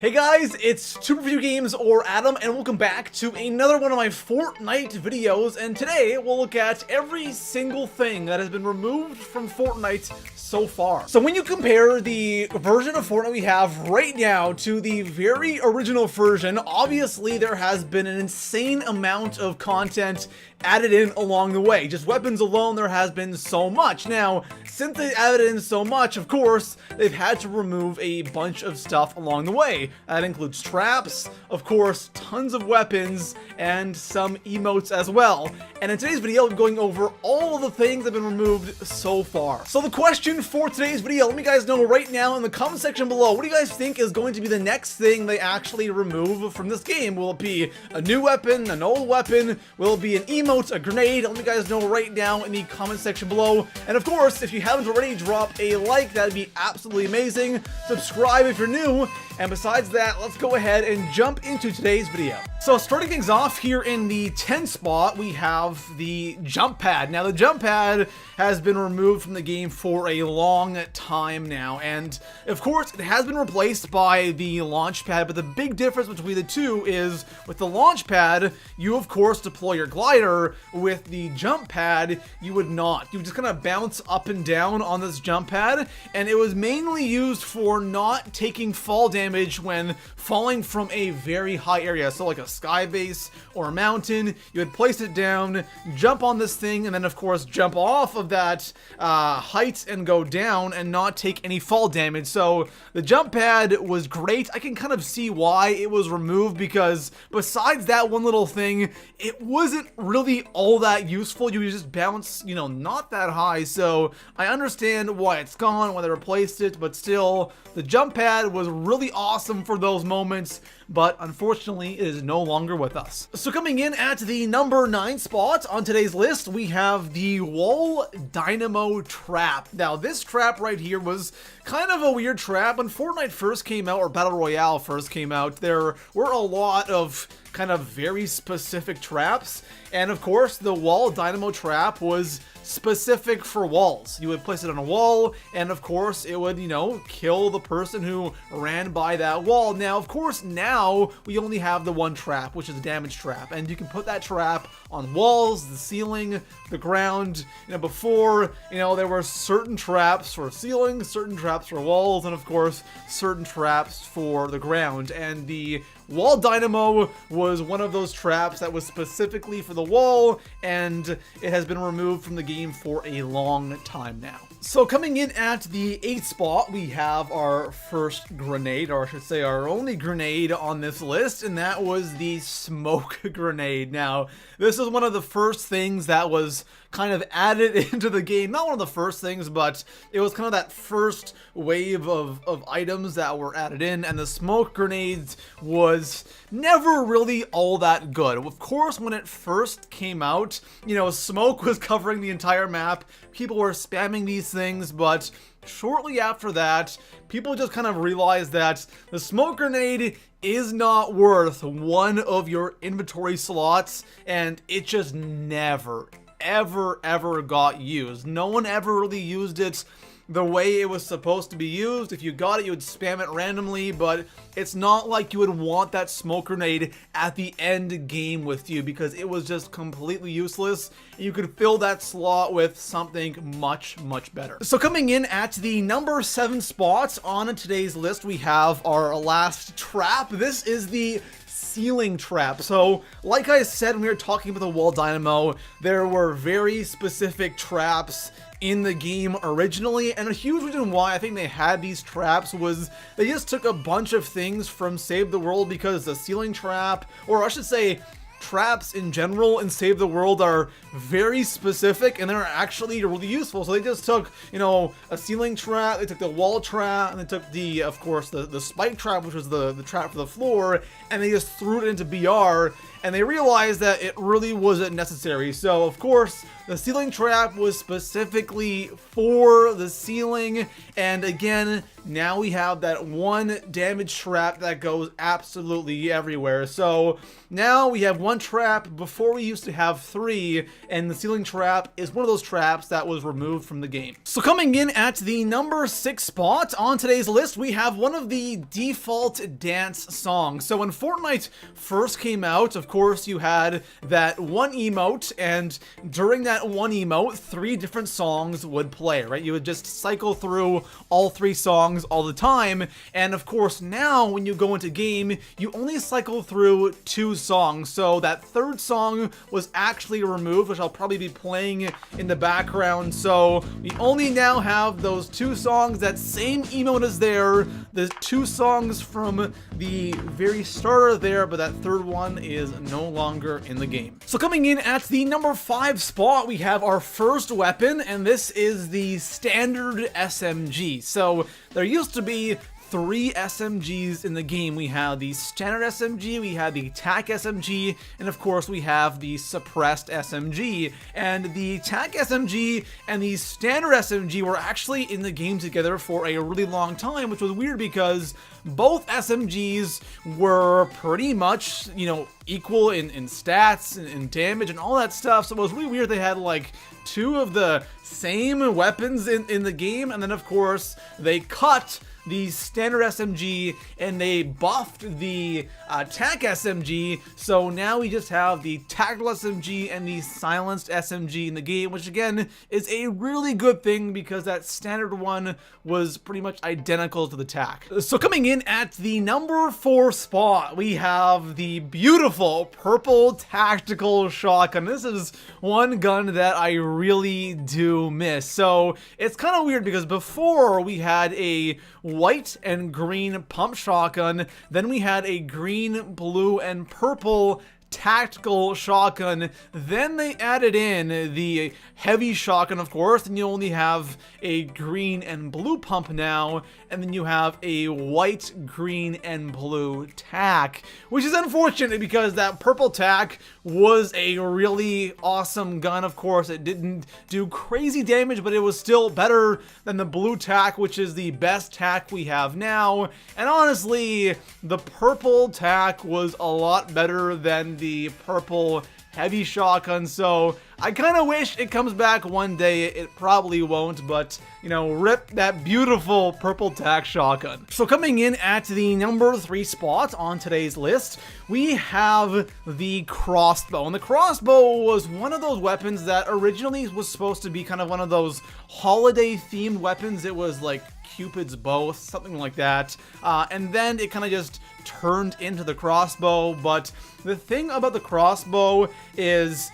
Hey guys, it's Super Video Games or Adam, and welcome back to another one of my Fortnite videos. And today we'll look at every single thing that has been removed from Fortnite so far. So when you compare the version of Fortnite we have right now to the very original version, obviously there has been an insane amount of content added in along the way. Just weapons alone, there has been so much. Now, since they added in so much, of course, they've had to remove a bunch of stuff along the way. That includes traps, of course, tons of weapons, and some emotes as well. And in today's video, I'm going over all of the things that have been removed so far. So the question for today's video, let me guys know right now in the comment section below, what do you guys think is going to be the next thing they actually remove from this game? Will it be a new weapon, an old weapon? Will it be an emote, a grenade? Let me guys know right now in the comment section below. And of course, if you haven't already, drop a like. That'd be absolutely amazing. Subscribe if you're new. And besides that, let's go ahead and jump into today's video. So starting things off here in the 10 spot, we have the jump pad. Now the jump pad has been removed from the game for a long time now. And of course, it has been replaced by the launch pad. But the big difference between the two is with the launch pad, you of course deploy your glider. With the jump pad, you would not. You would just kind of bounce up and down on this jump pad. And it was mainly used for not taking fall damage when falling from a very high area. So like a sky base or a mountain, you would place it down, jump on this thing, and then of course jump off of that height and go down and not take any fall damage. So the jump pad was great. I can kind of see why it was removed, because besides that one little thing, it wasn't really all that useful. You would just bounce, you know, not that high. So I understand why it's gone, why they replaced it, but still, the jump pad was really awesome for those moments, but unfortunately it is no longer with us. So coming in at the number 9 spot on today's list, we have the wall dynamo trap. Now this trap right here was kind of a weird trap. When Fortnite first came out, or Battle Royale first came out, there were a lot of kind of very specific traps, and of course the wall dynamo trap was specific for walls. You would place it on a wall, and of course it would, you know, kill the person who ran by that wall. Now of course now we only have the one trap, which is a damage trap, and you can put that trap on walls, the ceiling, the ground. You know, before, you know, there were certain traps for ceilings, certain traps for walls, and of course certain traps for the ground. And the wall dynamo was one of those traps that was specifically for the wall, and it has been removed from the game for a long time now. So coming in at the 8th spot, we have our first grenade, or I should say our only grenade on this list, and that was the smoke grenade. Now, this is one of the first things that was kind of added into the game. Not one of the first things, but it was kind of that first wave of items that were added in, and the smoke grenades was never really all that good. Of course, when it first came out, you know, smoke was covering the entire map. People were spamming these things, but shortly after that, people just kind of realized that the smoke grenade is not worth one of your inventory slots, and it just never, ever got used. No one ever really used it the way it was supposed to be used. If you got it, you would spam it randomly, but it's not like you would want that smoke grenade at the end game with you, because it was just completely useless. You could fill that slot with something much better. So coming in at the number 7 spot on today's list, we have our last trap. This is the ceiling trap. So like I said when we were talking about the wall dynamo, there were very specific traps in the game originally, and a huge reason why I think they had these traps was they just took a bunch of things from Save the World, because the ceiling trap, or I should say traps in general in Save the World, are very specific and they're actually really useful. So they just took, you know, a ceiling trap, they took the wall trap, and they took the, of course, the spike trap, which was the trap for the floor, and they just threw it into BR, and they realized that it really wasn't necessary. So, of course, the ceiling trap was specifically for the ceiling, and again, now we have that one damage trap that goes absolutely everywhere. So now we have one trap. Before we used to have 3, and the ceiling trap is one of those traps that was removed from the game. So coming in at the number 6 spot on today's list, we have one of the default dance songs. So when Fortnite first came out, of course, you had that one emote, and during that one emote, 3 different songs would play, right? You would just cycle through all 3 songs all the time, and of course now when you go into game, you only cycle through 2 songs. So that 3rd song was actually removed, which I'll probably be playing in the background. So we only now have those 2 songs. That same emote is there, the 2 songs from the very start are there, but that 3rd one is no longer in the game. So coming in at the number 5 spot, we have our first weapon, and this is the standard SMG. So there used to be 3 SMGs in the game. We have the standard SMG, we have the attack SMG, and of course we have the suppressed SMG. And the attack SMG and the standard SMG were actually in the game together for a really long time, which was weird because both SMGs were pretty much, you know, equal in stats and damage and all that stuff. So it was really weird they had like 2 of the same weapons in the game, and then of course they cut the standard SMG and they buffed the attack SMG, so now we just have the tactical SMG and the silenced SMG in the game, which again is a really good thing because that standard one was pretty much identical to the tac. So coming in at the number 4 spot, we have the beautiful purple tactical shotgun. This is one gun that I really do miss. So it's kind of weird because before we had a white and green pump shotgun, then we had a green, blue, and purple tactical shotgun, then they added in the heavy shotgun, of course, and you only have a green and blue pump now, and then you have a white, green, and blue tac, which is unfortunate because that purple tac was a really awesome gun. Of course, it didn't do crazy damage, but it was still better than the blue tac, which is the best tac we have now. And honestly, the purple tac was a lot better than the purple heavy shotgun, so I kind of wish it comes back one day. It probably won't, but, you know, rip that beautiful purple tac shotgun. So coming in at the number 3 spot on today's list, we have the crossbow. And the crossbow was one of those weapons that originally was supposed to be kind of one of those holiday-themed weapons. It was like Cupid's bow, something like that. And then it kind of just turned into the crossbow. But the thing about the crossbow is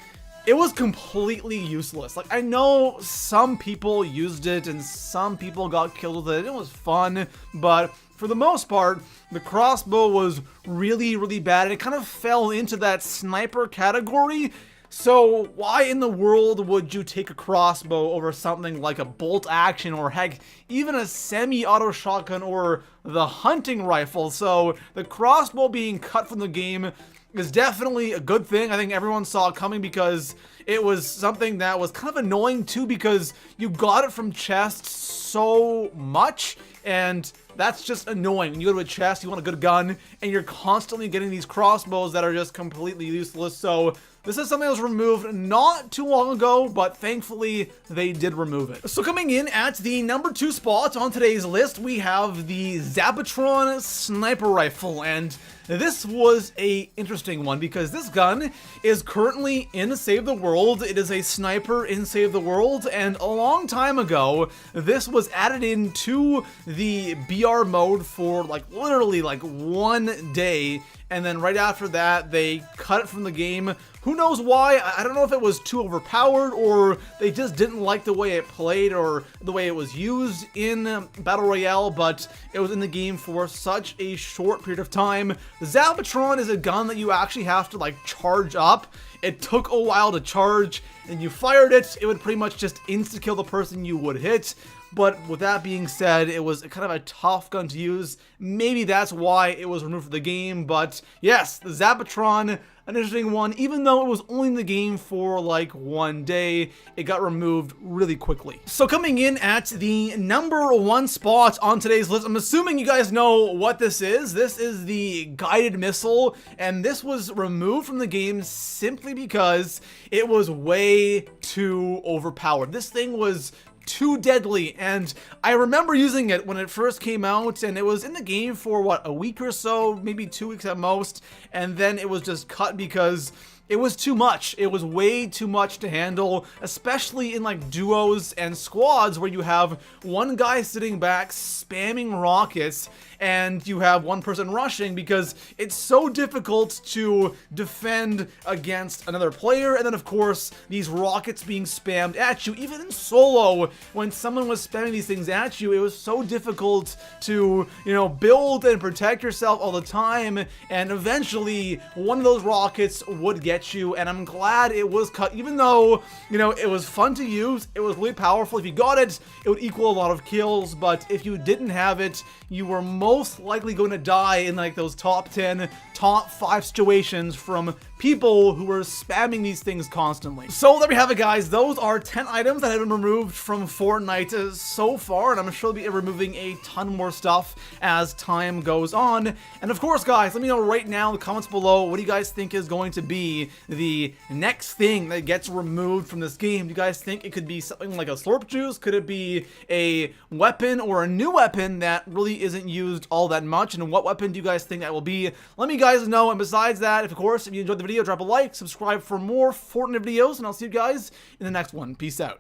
it was completely useless. Like, I know some people used it and some people got killed with it. It was fun, but for the most part, the crossbow was really, really bad. It kind of fell into that sniper category. So why in the world would you take a crossbow over something like a bolt action or heck, even a semi-auto shotgun or the hunting rifle? So the crossbow being cut from the game is definitely a good thing. I think everyone saw it coming because it was something that was kind of annoying too, because you got it from chests so much, and that's just annoying. When you go to a chest, you want a good gun, and you're constantly getting these crossbows that are just completely useless. So this is something that was removed not too long ago, but thankfully they did remove it. So coming in at the number 2 spot on today's list, we have the Zapatron sniper rifle, and this was a interesting one because this gun is currently in Save the World. It is a sniper in Save the World, and a long time ago, this was added into the BR mode for like literally like 1 day, and then right after that, they cut it from the game. Who knows why? I don't know if it was too overpowered or they just didn't like the way it played or the way it was used in Battle Royale, but it was in the game for such a short period of time. The Zapatron is a gun that you actually have to like charge up. It took a while to charge, and you fired it, it would pretty much just insta-kill the person you would hit. But with that being said, it was kind of a tough gun to use. Maybe that's why it was removed from the game. But yes, the Zapatron, an interesting one. Even though it was only in the game for like 1 day, it got removed really quickly. So coming in at the #1 spot on today's list, I'm assuming you guys know what this is. This is the guided missile, and this was removed from the game simply because it was way too overpowered. This thing was too deadly, and I remember using it when it first came out, and it was in the game for what, a week or so, maybe 2 weeks at most, and then it was just cut because it was too much. It was way too much to handle, especially in like duos and squads where you have one guy sitting back spamming rockets and you have one person rushing, because it's so difficult to defend against another player. And then of course these rockets being spammed at you, even in solo, when someone was spamming these things at you, it was so difficult to, you know, build and protect yourself all the time, and eventually one of those rockets would get you. And I'm glad it was cut, even though, you know, it was fun to use, it was really powerful. If you got it, it would equal a lot of kills, but if you didn't have it, you were most likely going to die in like those top 10, top 5 situations from people who were spamming these things constantly. So there we have it, guys. Those are 10 items that have been removed from Fortnite so far, and I'm sure they'll be removing a ton more stuff as time goes on. And of course, guys, let me know right now in the comments below, what do you guys think is going to be the next thing that gets removed from this game? Do you guys think it could be something like a slurp juice? Could it be a weapon or a new weapon that really isn't used all that much? And what weapon do you guys think that will be? Let me guys know. And besides that, of course, if you enjoyed the video, drop a like, subscribe for more Fortnite videos, and I'll see you guys in the next one. Peace out.